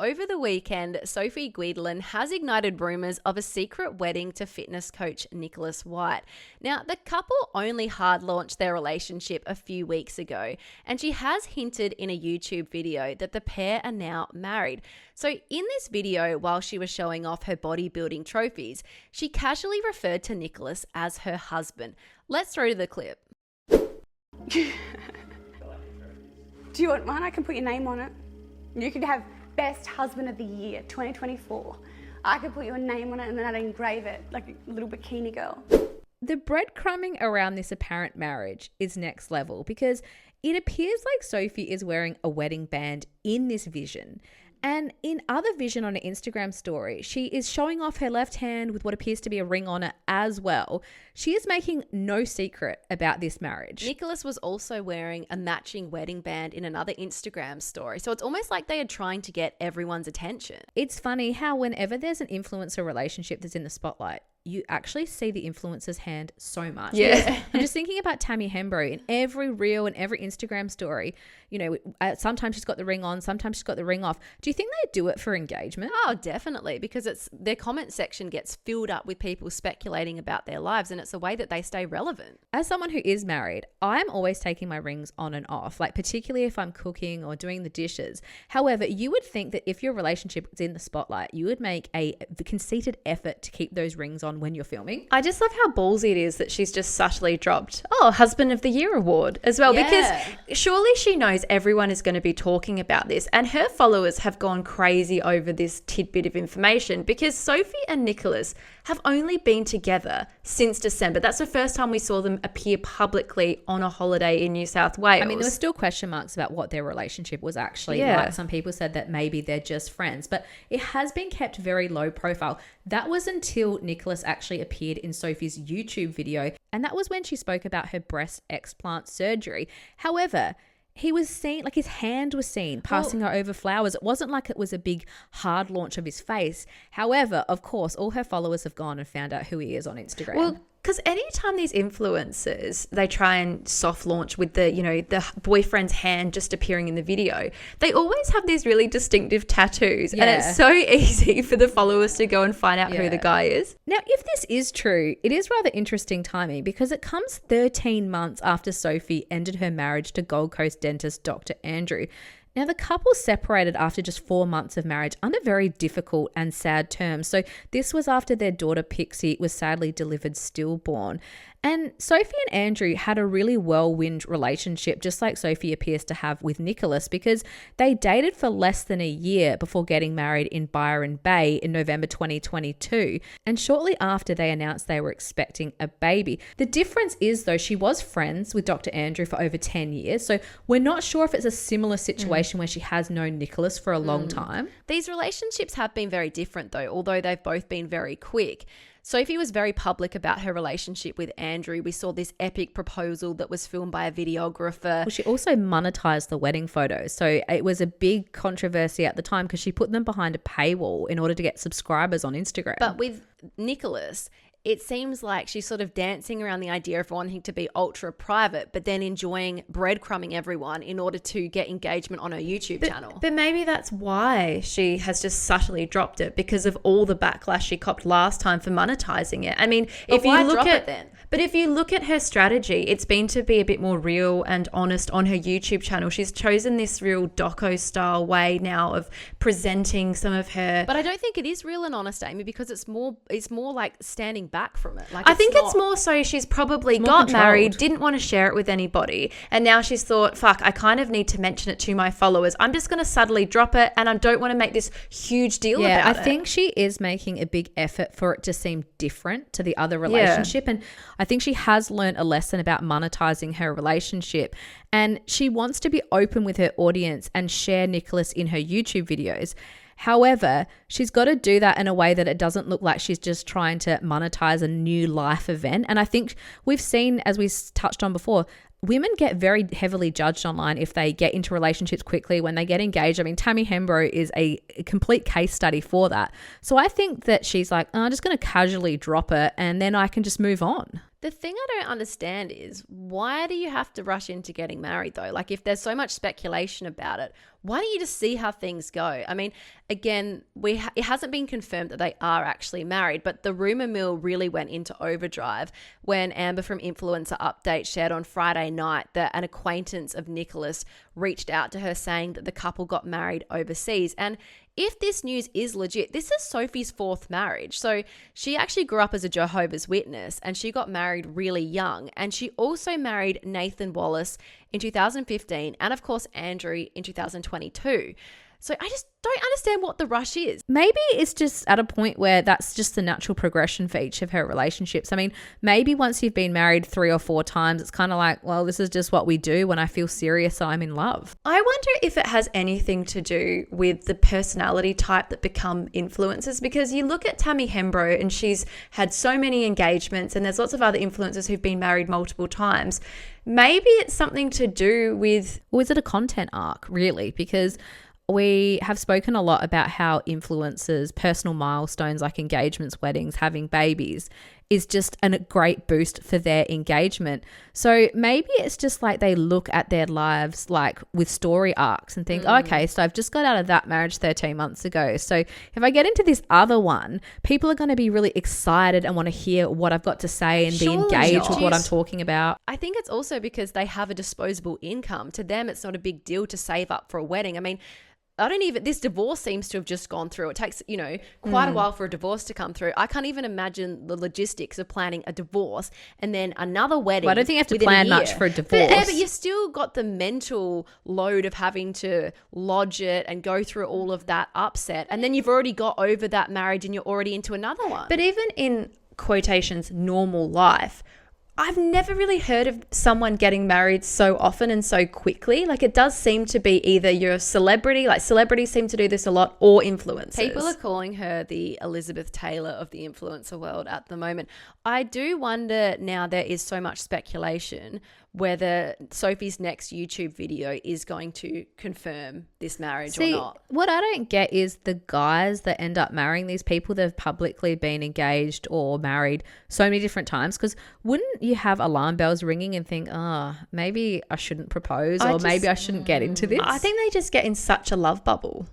over the weekend, Sophie Guidolin has ignited rumours of a secret wedding to fitness coach Nicholas White. Now, the couple only hard launched their relationship a few weeks ago, and she has hinted in a YouTube video that the pair are now married. So in this video, while she was showing off her bodybuilding trophies, she casually referred to Nicholas as her husband. Let's throw to the clip. Do you want mine? I can put your name on it. You could have Best Husband of the Year 2024. I could put your name on it and then I'd engrave it like a little bikini girl. The breadcrumbing around this apparent marriage is next level because it appears like Sophie is wearing a wedding band in this vision. And in other vision on her Instagram story, she is showing off her left hand with what appears to be a ring on it as well. She is making no secret about this marriage. Nicholas was also wearing a matching wedding band in another Instagram story. So it's almost like they are trying to get everyone's attention. It's funny how whenever there's an influencer relationship that's in the spotlight, you actually see the influencer's hand so much. Yeah. I'm just thinking about Tammy Hembrow in every reel and every Instagram story. You know, sometimes she's got the ring on, sometimes she's got the ring off. Do you think they do it for engagement? Oh, definitely, because it's their comment section gets filled up with people speculating about their lives, and it's a way that they stay relevant. As someone who is married, I'm always taking my rings on and off, like particularly if I'm cooking or doing the dishes. However, you would think that if your relationship is in the spotlight, you would make a conceited effort to keep those rings on when you're filming. I just love how ballsy it is that she's just subtly dropped, Husband of the Year award as well, because surely she knows everyone is going to be talking about this, and her followers have gone crazy over this tidbit of information because Sophie and Nicholas have only been together since December. That's the first time we saw them appear publicly on a holiday in New South Wales. I mean, there were still question marks about what their relationship was actually like. Some people said that maybe they're just friends, but it has been kept very low profile. That was until Nicholas actually appeared in Sophie's YouTube video, and that was when she spoke about her breast explant surgery. However, he was seen, like his hand was seen passing her over flowers. It wasn't like it was a big hard launch of his face. However, of course, all her followers have gone and found out who he is on Instagram. Well, because anytime these influencers, they try and soft launch with the boyfriend's hand just appearing in the video, they always have these really distinctive tattoos. And it's so easy for the followers to go and find out who the guy is. Now, if this is true, it is rather interesting timing because it comes 13 months after Sophie ended her marriage to Gold Coast dentist Dr. Andrew. Now, the couple separated after just 4 months of marriage under very difficult and sad terms. So this was after their daughter Pixie was sadly delivered stillborn. And Sophie and Andrew had a really whirlwind relationship, just like Sophie appears to have with Nicholas, because they dated for less than a year before getting married in Byron Bay in November 2022. And shortly after, they announced they were expecting a baby. The difference is, though, she was friends with Dr. Andrew for over 10 years. So we're not sure if it's a similar situation where she has known Nicholas for a long time. These relationships have been very different, though, although they've both been very quick. Sophie was very public about her relationship with Andrew. We saw this epic proposal that was filmed by a videographer. Well, she also monetized the wedding photos. So it was a big controversy at the time because she put them behind a paywall in order to get subscribers on Instagram. But with Nicholas, it seems like she's sort of dancing around the idea of wanting to be ultra private, but then enjoying breadcrumbing everyone in order to get engagement on her YouTube channel. But maybe that's why she has just subtly dropped it, because of all the backlash she copped last time for monetizing it. I mean, if you look at it then. But if you look at her strategy, it's been to be a bit more real and honest on her YouTube channel. She's chosen this real doco style way now of presenting some of her. But I don't think it is real and honest, Amy, because it's more like standing back from it. Like I think it's more so she's probably got married, didn't want to share it with anybody, and now she's thought, fuck, I kind of need to mention it to my followers. I'm just going to subtly drop it, and I don't want to make this huge deal about it. I think she is making a big effort for it to seem different to the other relationship, and I think she has learned a lesson about monetizing her relationship, and she wants to be open with her audience and share Nicholas in her YouTube videos. However, she's got to do that in a way that it doesn't look like she's just trying to monetize a new life event. And I think we've seen, as we touched on before, women get very heavily judged online if they get into relationships quickly, when they get engaged. I mean, Tammy Hembrow is a complete case study for that. So I think that she's like, I'm just going to casually drop it and then I can just move on. The thing I don't understand is, why do you have to rush into getting married though? Like, if there's so much speculation about it, why don't you just see how things go? I mean, again, it hasn't been confirmed that they are actually married, but the rumor mill really went into overdrive when Amber from Influencer Update shared on Friday night that an acquaintance of Nicholas reached out to her saying that the couple got married overseas. And if this news is legit, this is Sophie's 4th marriage. So she actually grew up as a Jehovah's Witness and she got married really young. And she also married Nathan Wallace in 2015 and, of course, Andrew in 2022. So I just don't understand what the rush is. Maybe it's just at a point where that's just the natural progression for each of her relationships. I mean, maybe once you've been married 3 or 4 times, it's kind of like, well, this is just what we do when I feel serious, I'm in love. I wonder if it has anything to do with the personality type that become influencers, because you look at Tammy Hembrow and she's had so many engagements and there's lots of other influencers who've been married multiple times. Maybe it's something to do with... Or is it a content arc, really? Because we have spoken a lot about how influencers' personal milestones like engagements, weddings, having babies is just a great boost for their engagement. So maybe it's just like they look at their lives like with story arcs and think, okay, so I've just got out of that marriage 13 months ago. So if I get into this other one, people are going to be really excited and want to hear what I've got to say and be engaged with what I'm talking about. I think it's also because they have a disposable income. To them, it's not a big deal to save up for a wedding. I mean, this divorce seems to have just gone through. It takes, quite a while for a divorce to come through. I can't even imagine the logistics of planning a divorce and then another wedding. Well, I don't think you have to plan much for a divorce. But you've still got the mental load of having to lodge it and go through all of that upset. And then you've already got over that marriage and you're already into another one. But even in quotations, normal life, I've never really heard of someone getting married so often and so quickly. Like, it does seem to be either you're a celebrity, like celebrities seem to do this a lot, or influencers. People are calling her the Elizabeth Taylor of the influencer world at the moment. I do wonder, now there is so much speculation, whether Sophie's next YouTube video is going to confirm this marriage or not. What I don't get is the guys that end up marrying these people that have publicly been engaged or married so many different times, because wouldn't you have alarm bells ringing and think, maybe I shouldn't propose or maybe I shouldn't get into this? I think they just get in such a love bubble.